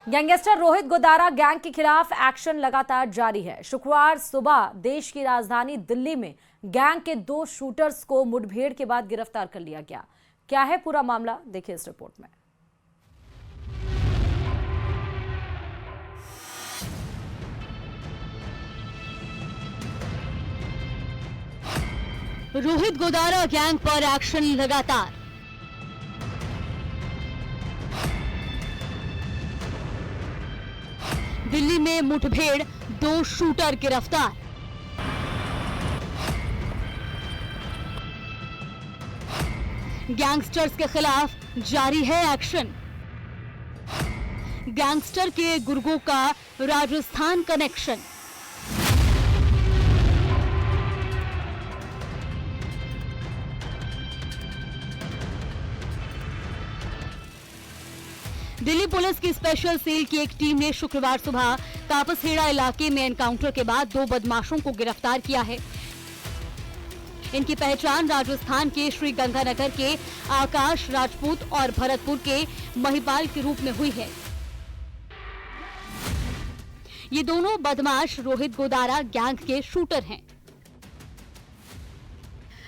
Gangster Rohit Godara gang के खिलाफ action लगातार जारी है। शुक्रवार सुबह देश की राजधानी दिल्ली में गैंग के 2 शूटर्स को मुठभेड़ के बाद गिरफ्तार कर लिया गया। क्या है पूरा मामला, देखिए इस रिपोर्ट में। रोहित गोदारा गैंग पर एक्शन लगातार। दिल्ली में मुठभेड़, 2 शूटर गिरफ्तार। गैंगस्टर्स के खिलाफ जारी है एक्शन। गैंगस्टर के गुर्गों का राजस्थान कनेक्शन। दिल्ली पुलिस की स्पेशल सेल की एक टीम ने शुक्रवार सुबह तापसहेड़ा इलाके में एनकाउंटर के बाद 2 बदमाशों को गिरफ्तार किया है। इनकी पहचान राजस्थान के श्री गंगानगर के आकाश राजपूत और भरतपुर के महिपाल के रूप में हुई है। ये दोनों बदमाश रोहित गोदारा गैंग के शूटर हैं।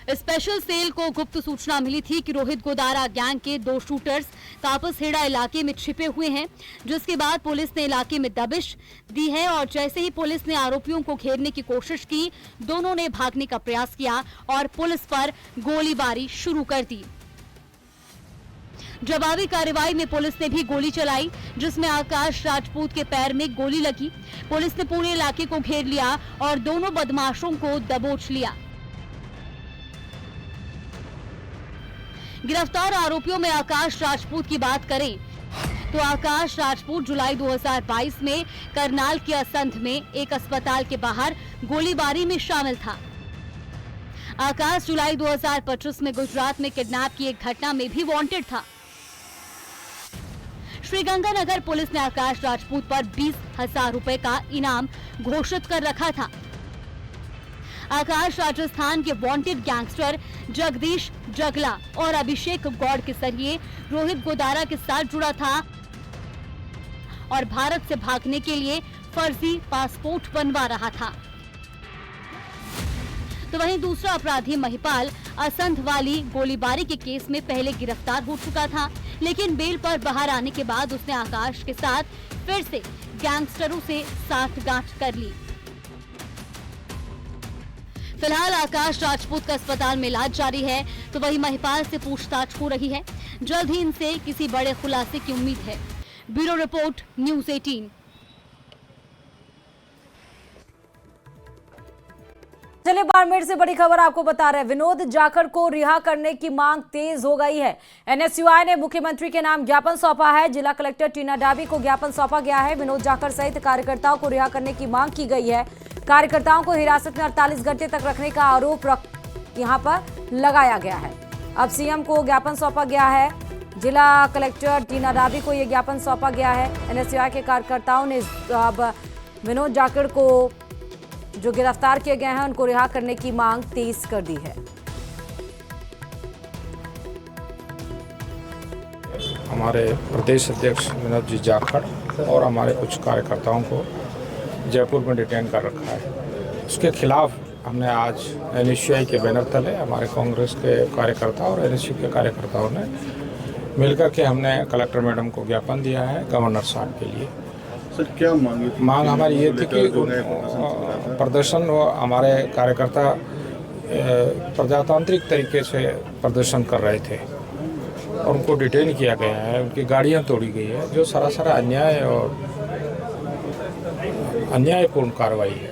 स्पेशल सेल को गुप्त सूचना मिली थी कि रोहित गोदारा गैंग के 2 शूटर्स तापसहेड़ा इलाके में छिपे हुए हैं, जिसके बाद पुलिस ने इलाके में दबिश दी है और जैसे ही पुलिस ने आरोपियों को घेरने की कोशिश की, दोनों ने भागने का प्रयास किया और पुलिस पर गोलीबारी शुरू कर दी। जवाबी कार्रवाई में पुलिस ने भी गोली चलाई, जिसमें आकाश राजपूत के पैर में गोली लगी। पुलिस ने पूरे इलाके को घेर लिया और दोनों बदमाशों को दबोच लिया। गिरफ्तार आरोपियों में आकाश राजपूत की बात करें तो आकाश राजपूत जुलाई 2022 में करनाल के असंध में एक अस्पताल के बाहर गोलीबारी में शामिल था। आकाश जुलाई 2025 में गुजरात में किडनैप की एक घटना में भी वांटेड था। श्रीगंगानगर पुलिस ने आकाश राजपूत पर 20,000 रुपए का इनाम घोषित कर रखा था। आकाश राजस्थान के वांटेड गैंगस्टर जगदीश जगला और अभिषेक गौड़ के जरिए रोहित गोदारा के साथ जुड़ा था और भारत से भागने के लिए फर्जी पासपोर्ट बनवा रहा था। तो वहीं दूसरा अपराधी महिपाल असंध वाली गोलीबारी के केस में पहले गिरफ्तार हो चुका था, लेकिन बेल पर बाहर आने के बाद उसने आकाश के साथ फिर से गैंगस्टरों से साठगांठ कर ली। फिलहाल आकाश राजपूत का अस्पताल में इलाज जारी है, तो वही महिपाल से पूछताछ हो रही है। जल्द ही इनसे किसी बड़े खुलासे की उम्मीद है। Bureau report, news 18। चलिए बाड़मेर से बड़ी खबर आपको बता रहे हैं। विनोद जाखड़ को रिहा करने की मांग तेज हो गई है। एनएसयूआई ने मुख्यमंत्री के नाम ज्ञापन सौंपा है। जिला कलेक्टर टीना डाबी को ज्ञापन सौंपा गया है। विनोद जाखड़ सहित कार्यकर्ताओं को रिहा करने की मांग की गई है। कार्यकर्ताओं को हिरासत में 48 घंटे तक रखने का आरोप यहां पर लगाया गया है। अब सीएम को ज्ञापन सौंपा गया है। जिला कलेक्टर टीना डाबी को यह ज्ञापन सौंपा गया है। एनएसयूआई के कार्यकर्ताओं ने अब विनोद जाखड़ को जो गिरफ्तार किए गए हैं उनको रिहा करने की मांग तेज कर दी है। हमारे प्रदेश अध्यक्ष विनोद जी जाखड़ और हमारे कुछ कार्यकर्ताओं को जयपुर में डिटेन कर रखा है। उसके खिलाफ हमने आज एनएसयूआई के बैनर तले हमारे कांग्रेस के कार्यकर्ता और एनएसयू के कार्यकर्ताओं ने मिलकर के हमने कलेक्टर मैडम को ज्ञापन दिया है गवर्नर साहब के लिए। सर क्या मांग हमारी ये थी कि प्रदर्शन हमारे कार्यकर्ता प्रजातांत्रिक तरीके से प्रदर्शन कर रहे थे और उनको डिटेन किया गया है, उनकी गाड़ियां तोड़ी गई है, जो सरासर अन्याय और अन्यायपूर्ण कार्रवाई है।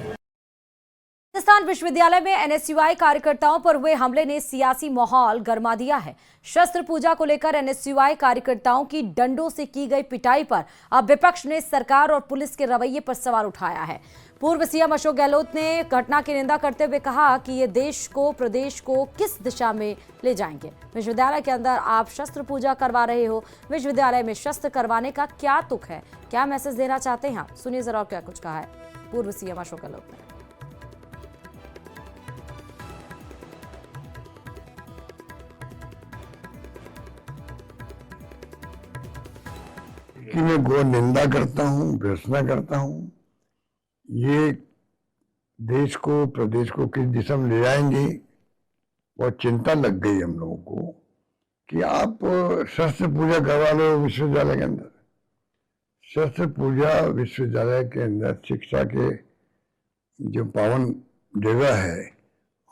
राजस्थान विश्वविद्यालय में एनएसयूआई कार्यकर्ताओं पर हुए हमले ने सियासी माहौल गरमा दिया है। शस्त्र पूजा को लेकर एनएसयूआई कार्यकर्ताओं की डंडों से की गई पिटाई पर अब विपक्ष ने सरकार और पुलिस के रवैये पर सवाल उठाया है। पूर्व सीएम अशोक गहलोत ने घटना की निंदा करते हुए कहा कि ये देश को, प्रदेश को किस दिशा में ले जाएंगे। विश्वविद्यालय के अंदर आप शस्त्र पूजा करवा रहे हो, विश्वविद्यालय में शस्त्र करवाने का क्या तुक है, क्या मैसेज देना चाहते हैं आप? सुनिए जरा क्या कुछ कहा है पूर्व सीएम अशोक गहलोत ने। इसकी मैं घोर निंदा करता हूँ, भर्त्सना करता हूँ। ये देश को, प्रदेश को किस दिशा में ले जाएंगे, बहुत चिंता लग गई हम लोगों को कि आप शस्त्र पूजा करवा लो विश्वविद्यालय के अंदर। शस्त्र पूजा विश्वविद्यालय के अंदर शिक्षा के जो पावन जगह है,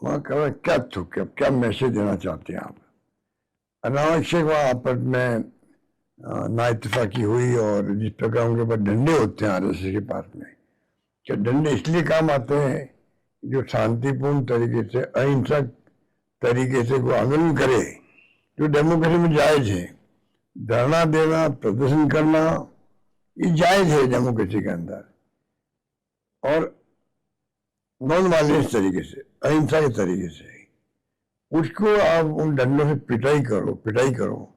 वहाँ क्या थूक, क्या मैसेज देना चाहते हैं आप? अनावश्यक वहाँ आपस में ना इत्तेफाकी हुई, और जिस प्रकार उनके पास डंडे होते हैं आरएसएस के पास में, क्या डंडे इसलिए काम आते हैं जो शांतिपूर्ण तरीके से, अहिंसक तरीके से कोई आंदोलन करे, जो डेमोक्रेसी में जायज है। धरना देना, प्रदर्शन करना, ये जायज है डेमोक्रेसी के अंदर, और नॉन वायलेंस तरीके से, अहिंसा के तरीके से। उसको आप उन डंडों से पिटाई करो।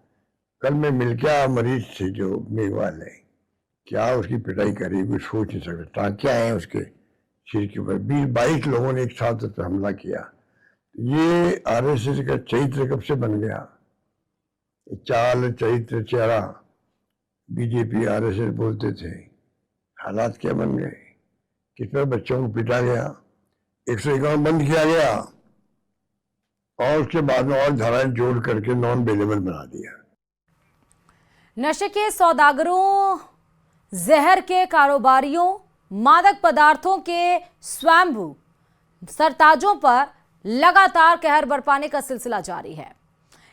कल मैं मिल के आया मरीज से जो मेघवाल है, क्या उसकी पिटाई करी, कुछ सोच नहीं सकते। टाँकियाँ हैं उसके सिर के ऊपर, 20-22 लोगों ने एक साथ उस पर हमला किया। ये आरएसएस का चरित्र कब से बन गया? चाल, चरित्र, चेहरा बीजेपी आरएसएस बोलते थे, हालात क्या बन गए? किस पर बच्चों को पीटा गया, 151 बंद किया गया, और उसके बाद में और धाराएं जोड़ करके नॉन अवेलेबल बना दिया। नशे के सौदागरों, जहर के कारोबारियों, मादक पदार्थों के स्वयंभू सरताजों पर लगातार कहर बरपाने का सिलसिला जारी है।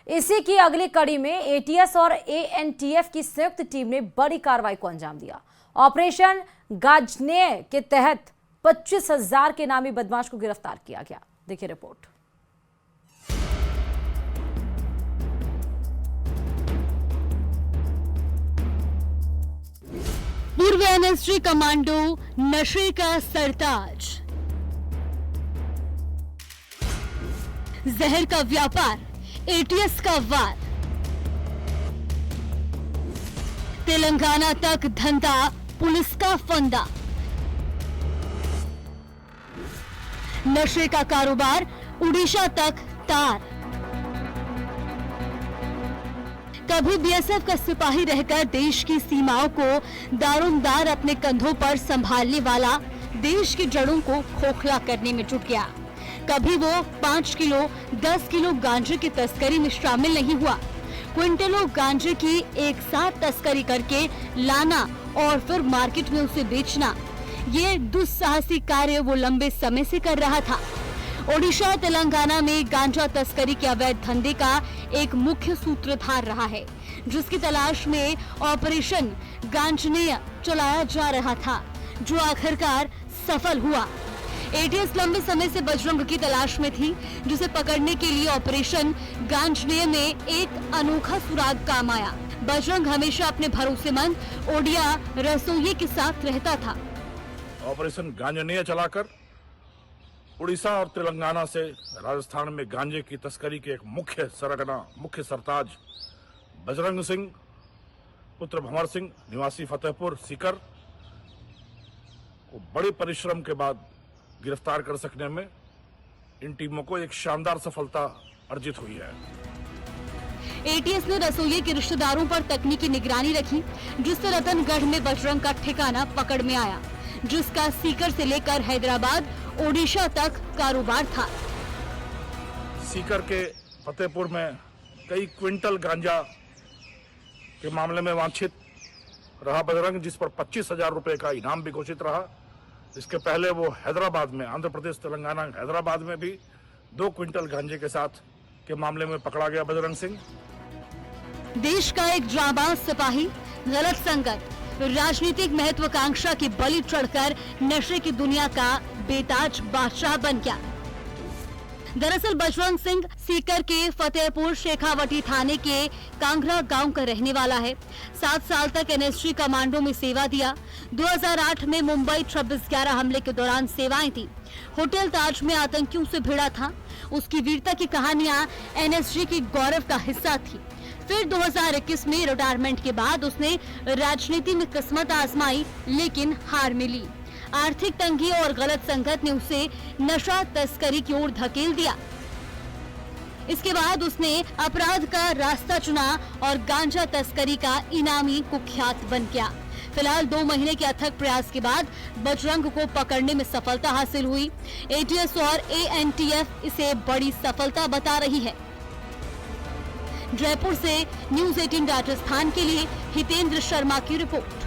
इसी की अगली कड़ी में एटीएस और एएनटीएफ की संयुक्त टीम ने बड़ी कार्रवाई को अंजाम दिया। ऑपरेशन गाजने के तहत 25,000 के नामी बदमाश को गिरफ्तार किया गया। देखिए रिपोर्ट। पूर्व एनएसजी कमांडो नशे का सरताज, जहर का व्यापार, एटीएस का वार, तेलंगाना तक धंधा, पुलिस का फंदा। नशे का कारोबार, उड़ीसा तक तार। कभी बीएसएफ का सिपाही रहकर देश की सीमाओं को दारोमदार अपने कंधों पर संभालने वाला देश की जड़ों को खोखला करने में जुट गया। कभी वो 5 किलो 10 किलो गांजे की तस्करी में शामिल नहीं हुआ। क्विंटलों गांजे की एक साथ तस्करी करके लाना और फिर मार्केट में उसे बेचना, ये दुस्साहसिक कार्य वो लंबे समय से कर रहा था। ओडिशा, तेलंगाना में गांजा तस्करी के अवैध धंधे का एक मुख्य सूत्रधार रहा है, जिसकी तलाश में ऑपरेशन गांजनेय चलाया जा रहा था, जो आखिरकार सफल हुआ। एटीएस लंबे समय से बजरंग की तलाश में थी, जिसे पकड़ने के लिए ऑपरेशन गांजनेय में एक अनोखा सुराग काम आया। बजरंग हमेशा अपने भरोसेमंद ओडिया रसोइये के साथ रहता था। ऑपरेशन गांजनेय चलाकर उड़ीसा और तेलंगाना से राजस्थान में गांजे की तस्करी के एक मुख्य सरताज बजरंग सिंह पुत्र भंवर सिंह निवासी फतेहपुर सीकर को बड़े परिश्रम के बाद गिरफ्तार कर सकने में इन टीमों को एक शानदार सफलता अर्जित हुई है। एटीएस ने रसोइये के रिश्तेदारों पर तकनीकी निगरानी रखी, जिससे रतनगढ़ में बजरंग का ठिकाना पकड़ में आया, जिसका सीकर से लेकर हैदराबाद, ओडिशा तक कारोबार था। सीकर के फतेहपुर में कई क्विंटल गांजा के मामले में वांछित रहा बजरंग, जिस पर 25,000 रुपए का इनाम भी घोषित रहा। इसके पहले वो हैदराबाद में, आंध्र प्रदेश तेलंगाना हैदराबाद में भी 2 क्विंटल गांजे के साथ के मामले में पकड़ा गया बजरंग सिंह। देश का एक जाबाज सिपाही गलत संगत, राजनीतिक महत्वाकांक्षा की बलि चढ़कर नशे की दुनिया का बेताज बादशाह बन गया। दरअसल बजरंग सिंह सीकर के फतेहपुर शेखावटी थाने के कांगरा गांव का रहने वाला है। 7 साल तक एनएसजी कमांडो में सेवा दिया। 2008 में मुंबई 26/11 हमले के दौरान सेवाएं दी। होटल ताज में आतंकियों से भिड़ा था। उसकी वीरता की कहानियां एनएसजी की गौरव का हिस्सा थी। फिर 2021 में रिटायरमेंट के बाद उसने राजनीति में किस्मत आजमाई, लेकिन हार मिली। आर्थिक तंगी और गलत संगत ने उसे नशा तस्करी की ओर धकेल दिया। इसके बाद उसने अपराध का रास्ता चुना और गांजा तस्करी का इनामी कुख्यात बन गया। फिलहाल 2 महीने के अथक प्रयास के बाद बजरंग को पकड़ने में सफलता हासिल हुई। एटीएस और एएनटीएफ इसे बड़ी सफलता बता रही है। जयपुर से न्यूज़ 18 राजस्थान के लिए हितेंद्र शर्मा की रिपोर्ट।